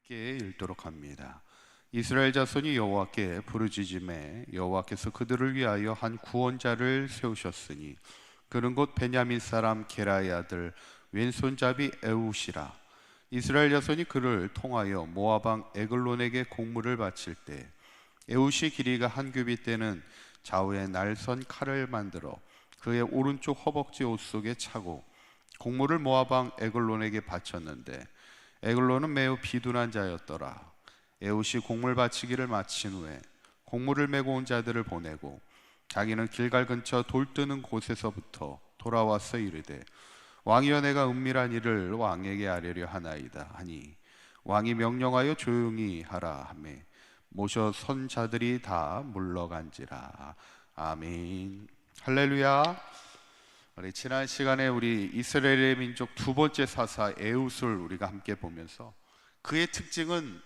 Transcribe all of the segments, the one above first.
함께 읽도록 합니다. 이스라엘 자손이 여호와께 부르짖음에 여호와께서 그들을 위하여 한 구원자를 세우셨으니 그는 곧 베냐민 사람 게라의 아들 왼손잡이 에훗이라. 이스라엘 자손이 그를 통하여 모압 왕 에글론에게 공물을 바칠 때 에훗이 길이가 한 규빗 되는 좌우에 날선 칼을 만들어 그의 오른쪽 허벅지 옷 속에 차고 공물을 모압 왕 에글론에게 바쳤는데 에글론은 매우 비둔한 자였더라. 에훗이 공물 바치기를 마친 후에 공물을 메고 온 자들을 보내고 자기는 길갈 근처 돌 뜨는 곳에서부터 돌아와서 이르되 왕이여 내가 은밀한 일을 왕에게 아뢰려 하나이다 하니 왕이 명령하여 조용히 하라 하매 모셔 선 자들이 다 물러간지라. 아멘. 할렐루야. 우리 지난 시간에 우리 이스라엘의 민족 두 번째 사사 에훗을 우리가 함께 보면서 그의 특징은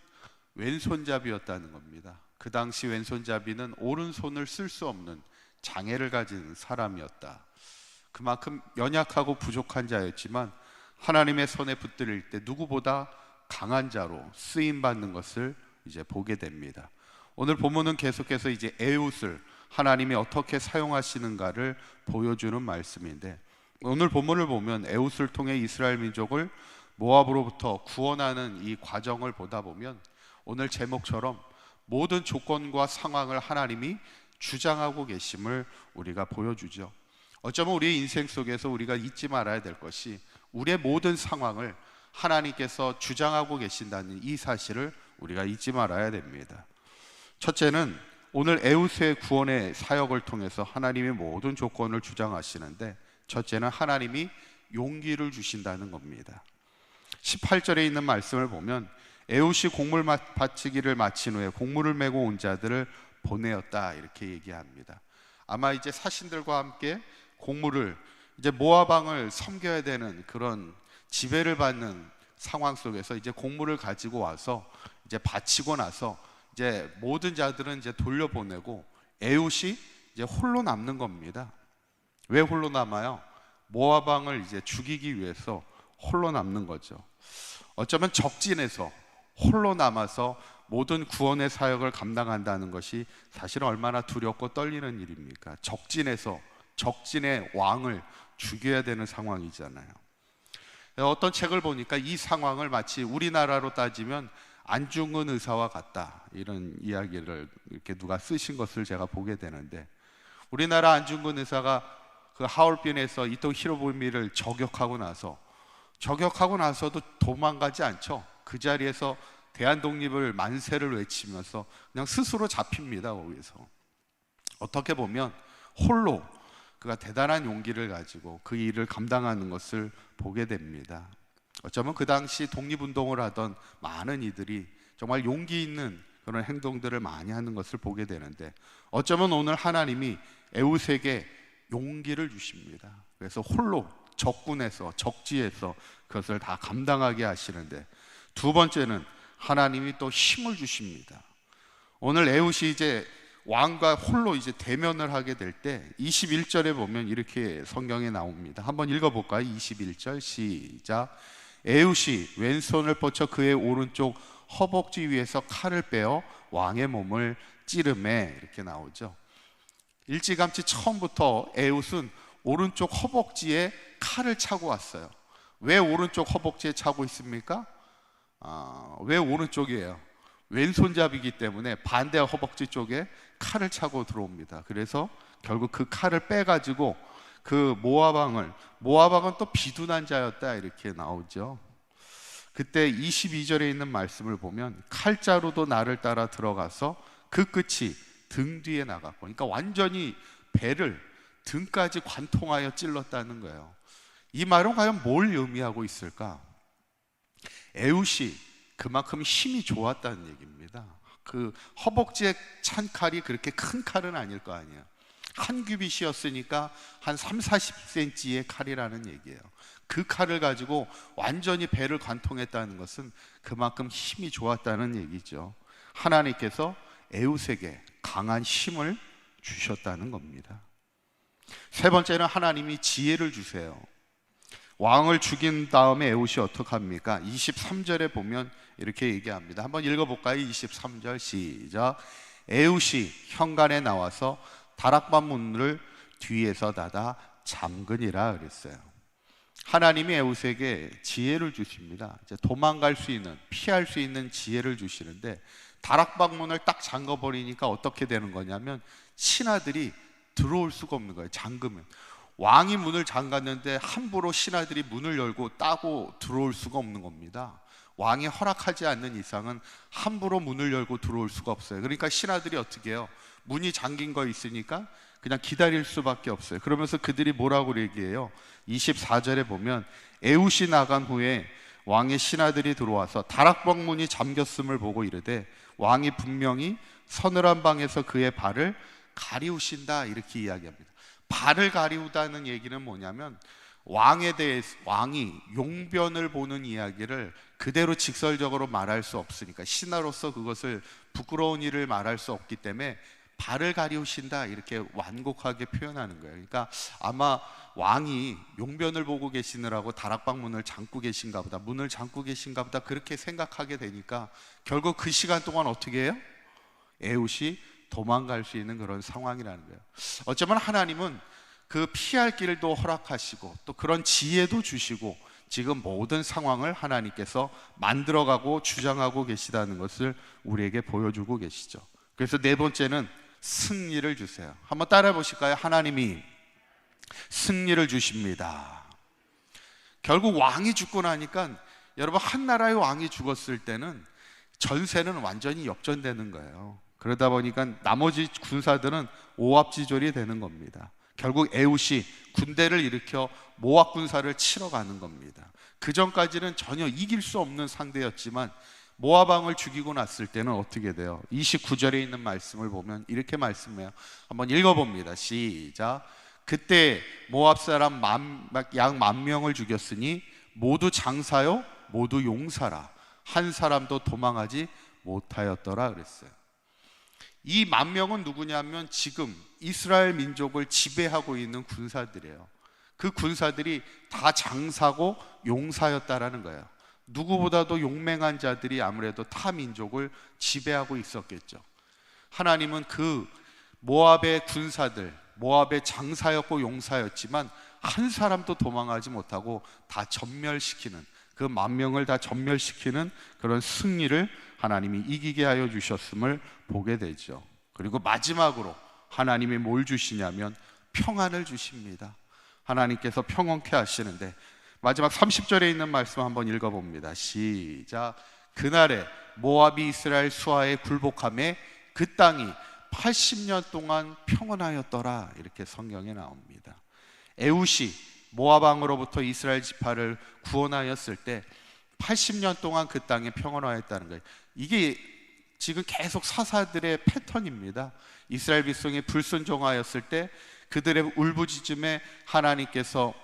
왼손잡이였다는 겁니다. 그 당시 왼손잡이는 오른손을 쓸 수 없는 장애를 가진 사람이었다. 그만큼 연약하고 부족한 자였지만 하나님의 손에 붙들릴 때 누구보다 강한 자로 쓰임 받는 것을 이제 보게 됩니다. 오늘 본문은 계속해서 이제 에훗을 하나님이 어떻게 사용하시는가를 보여주는 말씀인데, 오늘 본문을 보면 에훗을 통해 이스라엘 민족을 모압으로부터 구원하는 이 과정을 보다 보면 오늘 제목처럼 모든 조건과 상황을 하나님이 주장하고 계심을 우리가 보여주죠. 어쩌면 우리의 인생 속에서 우리가 잊지 말아야 될 것이 우리의 모든 상황을 하나님께서 주장하고 계신다는 이 사실을 우리가 잊지 말아야 됩니다. 첫째는 오늘 에훗의 구원의 사역을 통해서 하나님의 모든 조건을 주장하시는데, 첫째는 하나님이 용기를 주신다는 겁니다. 18절에 있는 말씀을 보면 에훗이 공물 바치기를 마친 후에 공물을 메고 온 자들을 보내었다 이렇게 얘기합니다. 아마 이제 사신들과 함께 공물을 이제 모압 왕을 섬겨야 되는 그런 지배를 받는 상황 속에서 이제 공물을 가지고 와서 이제 바치고 나서 이제 모든 자들은 이제 돌려보내고 에훗이 이제 홀로 남는 겁니다. 왜 홀로 남아요? 모압 왕을 이제 죽이기 위해서 홀로 남는 거죠. 어쩌면 적진에서 홀로 남아서 모든 구원의 사역을 감당한다는 것이 사실 얼마나 두렵고 떨리는 일입니까? 적진에서 적진의 왕을 죽여야 되는 상황이잖아요. 어떤 책을 보니까 이 상황을 마치 우리나라로 따지면 안중근 의사와 같다 이런 이야기를 이렇게 누가 쓰신 것을 제가 보게 되는데, 우리나라 안중근 의사가 그 하얼빈에서 이토 히로부미를 저격하고 나서도 도망가지 않죠. 그 자리에서 대한독립을 만세를 외치면서 그냥 스스로 잡힙니다. 거기서 어떻게 보면 홀로 그가 대단한 용기를 가지고 그 일을 감당하는 것을 보게 됩니다. 어쩌면 그 당시 독립운동을 하던 많은 이들이 정말 용기 있는 그런 행동들을 많이 하는 것을 보게 되는데, 어쩌면 오늘 하나님이 에훗에게 용기를 주십니다. 그래서 홀로 적군에서 적지에서 그것을 다 감당하게 하시는데, 두 번째는 하나님이 또 힘을 주십니다. 오늘 에훗이 이제 왕과 홀로 이제 대면을 하게 될 때 21절에 보면 이렇게 성경에 나옵니다. 한번 읽어볼까요? 21절 시작. 에훗이 왼손을 뻗쳐 그의 오른쪽 허벅지 위에서 칼을 빼어 왕의 몸을 찌르매 이렇게 나오죠. 일찌감치 처음부터 에훗은 오른쪽 허벅지에 칼을 차고 왔어요. 왜 오른쪽 허벅지에 차고 있습니까? 왜 오른쪽이에요? 왼손잡이기 때문에 반대 허벅지 쪽에 칼을 차고 들어옵니다. 그래서 결국 그 칼을 빼가지고 그 모압 왕은 또 비둔한 자였다 이렇게 나오죠. 그때 22절에 있는 말씀을 보면 칼자루도 나를 따라 들어가서 그 끝이 등 뒤에 나갔고, 그러니까 완전히 배를 등까지 관통하여 찔렀다는 거예요. 이 말은 과연 뭘 의미하고 있을까? 에훗이 그만큼 힘이 좋았다는 얘기입니다. 그 허벅지에 찬 칼이 그렇게 큰 칼은 아닐 거 아니에요. 한 규빗이었으니까 한 30-40cm의 칼이라는 얘기예요. 그 칼을 가지고 완전히 배를 관통했다는 것은 그만큼 힘이 좋았다는 얘기죠. 하나님께서 에훗에게 강한 힘을 주셨다는 겁니다. 세 번째는 하나님이 지혜를 주세요. 왕을 죽인 다음에 에훗이 어떡합니까? 23절에 보면 이렇게 얘기합니다. 한번 읽어볼까요? 23절 시작. 에훗이 현관에 나와서 다락방 문을 뒤에서 닫아 잠그니라 그랬어요. 하나님이 에훗에게 지혜를 주십니다. 이제 도망갈 수 있는, 피할 수 있는 지혜를 주시는데, 다락방 문을 딱 잠궈버리니까 어떻게 되는 거냐면 신하들이 들어올 수가 없는 거예요. 잠그면. 왕이 문을 잠갔는데 함부로 신하들이 문을 열고 따고 들어올 수가 없는 겁니다. 왕이 허락하지 않는 이상은 함부로 문을 열고 들어올 수가 없어요. 그러니까 신하들이 어떻게 해요? 문이 잠긴 거 있으니까 그냥 기다릴 수밖에 없어요. 그러면서 그들이 뭐라고 얘기해요? 24절에 보면 에훗이 나간 후에 왕의 신하들이 들어와서 다락방 문이 잠겼음을 보고 이르되 왕이 분명히 서늘한 방에서 그의 발을 가리우신다 이렇게 이야기합니다. 발을 가리우다는 얘기는 뭐냐면 왕에 대해서, 왕이 용변을 보는 이야기를 그대로 직설적으로 말할 수 없으니까, 신하로서 그것을 부끄러운 일을 말할 수 없기 때문에 발을 가리우신다 이렇게 완곡하게 표현하는 거예요. 그러니까 아마 왕이 용변을 보고 계시느라고 다락방 문을 잠고 계신가 보다, 문을 잠고 계신가 보다 그렇게 생각하게 되니까 결국 그 시간 동안 어떻게 해요? 에훗이 도망갈 수 있는 그런 상황이라는 거예요. 어쩌면 하나님은 그 피할 길도 허락하시고 또 그런 지혜도 주시고 지금 모든 상황을 하나님께서 만들어가고 주장하고 계시다는 것을 우리에게 보여주고 계시죠. 그래서 네 번째는 승리를 주세요. 한번 따라해 보실까요? 하나님이 승리를 주십니다. 결국 왕이 죽고 나니까, 여러분, 한 나라의 왕이 죽었을 때는 전세는 완전히 역전되는 거예요. 그러다 보니까 나머지 군사들은 오합지졸이 되는 겁니다. 결국 에훗이 군대를 일으켜 모압 군사를 치러 가는 겁니다. 그 전까지는 전혀 이길 수 없는 상대였지만 모압 왕을 죽이고 났을 때는 어떻게 돼요? 29절에 있는 말씀을 보면 이렇게 말씀해요. 한번 읽어봅니다. 시작. 그때 모압 사람 약 10,000명을 죽였으니 모두 장사요 모두 용사라, 한 사람도 도망하지 못하였더라 그랬어요. 이 10,000명은 누구냐면 지금 이스라엘 민족을 지배하고 있는 군사들이에요. 그 군사들이 다 장사고 용사였다라는 거예요. 누구보다도 용맹한 자들이 아무래도 타 민족을 지배하고 있었겠죠. 하나님은 그 모압의 군사들, 모압의 장사였고 용사였지만 한 사람도 도망하지 못하고 다 전멸시키는, 그 10,000명을 다 전멸시키는 그런 승리를 하나님이 이기게 하여 주셨음을 보게 되죠. 그리고 마지막으로 하나님이 뭘 주시냐면 평안을 주십니다. 하나님께서 평온케 하시는데 마지막 30절에 있는 말씀 한번 읽어봅니다. 시작. 그날에 모압이 이스라엘 수하에 굴복함에 그 땅이 80년 동안 평온하였더라 이렇게 성경에 나옵니다. 에훗이 모압 왕으로부터 이스라엘 지파를 구원하였을 때 80년 동안 그 땅에 평온하였다는 거예요. 이게 지금 계속 사사들의 패턴입니다. 이스라엘 백성이 불순종하였을 때 그들의 울부짖음에 하나님께서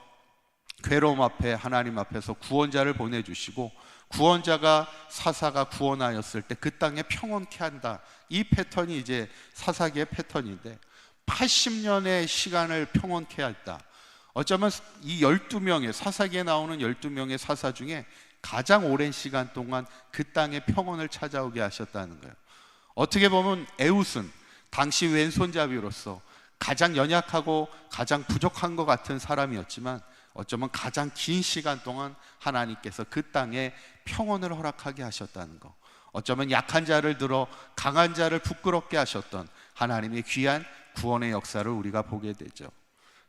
괴로움 앞에 하나님 앞에서 구원자를 보내주시고, 구원자가 사사가 구원하였을 때 그 땅에 평온케 한다. 이 패턴이 이제 사사기의 패턴인데 80년의 시간을 평온케 했다. 어쩌면 이 12명의 사사기에 나오는 12명의 사사 중에 가장 오랜 시간 동안 그 땅에 평온을 찾아오게 하셨다는 거예요. 어떻게 보면 에훗은 당시 왼손잡이로서 가장 연약하고 가장 부족한 것 같은 사람이었지만 어쩌면 가장 긴 시간 동안 하나님께서 그 땅에 평온을 허락하게 하셨다는 것, 어쩌면 약한 자를 들어 강한 자를 부끄럽게 하셨던 하나님의 귀한 구원의 역사를 우리가 보게 되죠.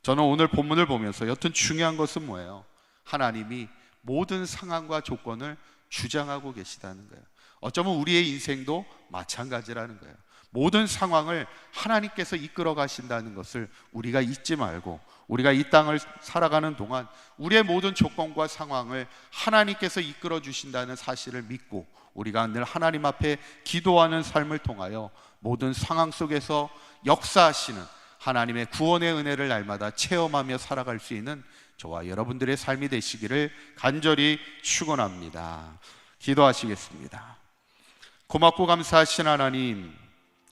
저는 오늘 본문을 보면서 여튼 중요한 것은 뭐예요? 하나님이 모든 상황과 조건을 주장하고 계시다는 거예요. 어쩌면 우리의 인생도 마찬가지라는 거예요. 모든 상황을 하나님께서 이끌어 가신다는 것을 우리가 잊지 말고, 우리가 이 땅을 살아가는 동안 우리의 모든 조건과 상황을 하나님께서 이끌어 주신다는 사실을 믿고 우리가 늘 하나님 앞에 기도하는 삶을 통하여 모든 상황 속에서 역사하시는 하나님의 구원의 은혜를 날마다 체험하며 살아갈 수 있는 저와 여러분들의 삶이 되시기를 간절히 축원합니다. 기도하시겠습니다. 고맙고 감사하신 하나님,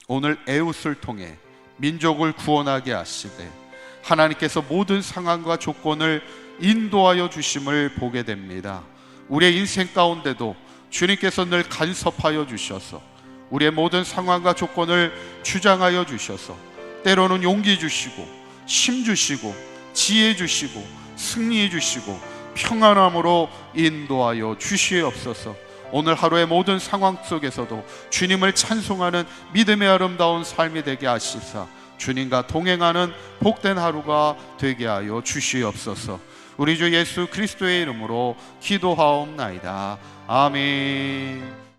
오늘 에훗을 통해 민족을 구원하게 하시되 하나님께서 모든 상황과 조건을 인도하여 주심을 보게 됩니다. 우리의 인생 가운데도 주님께서 늘 간섭하여 주셔서 우리의 모든 상황과 조건을 주장하여 주셔서 때로는 용기 주시고 힘 주시고 지혜 주시고 승리 주시고 평안함으로 인도하여 주시옵소서. 오늘 하루의 모든 상황 속에서도 주님을 찬송하는 믿음의 아름다운 삶이 되게 하시사 주님과 동행하는 복된 하루가 되게 하여 주시옵소서. 우리 주 예수 그리스도의 이름으로 기도하옵나이다. 아멘.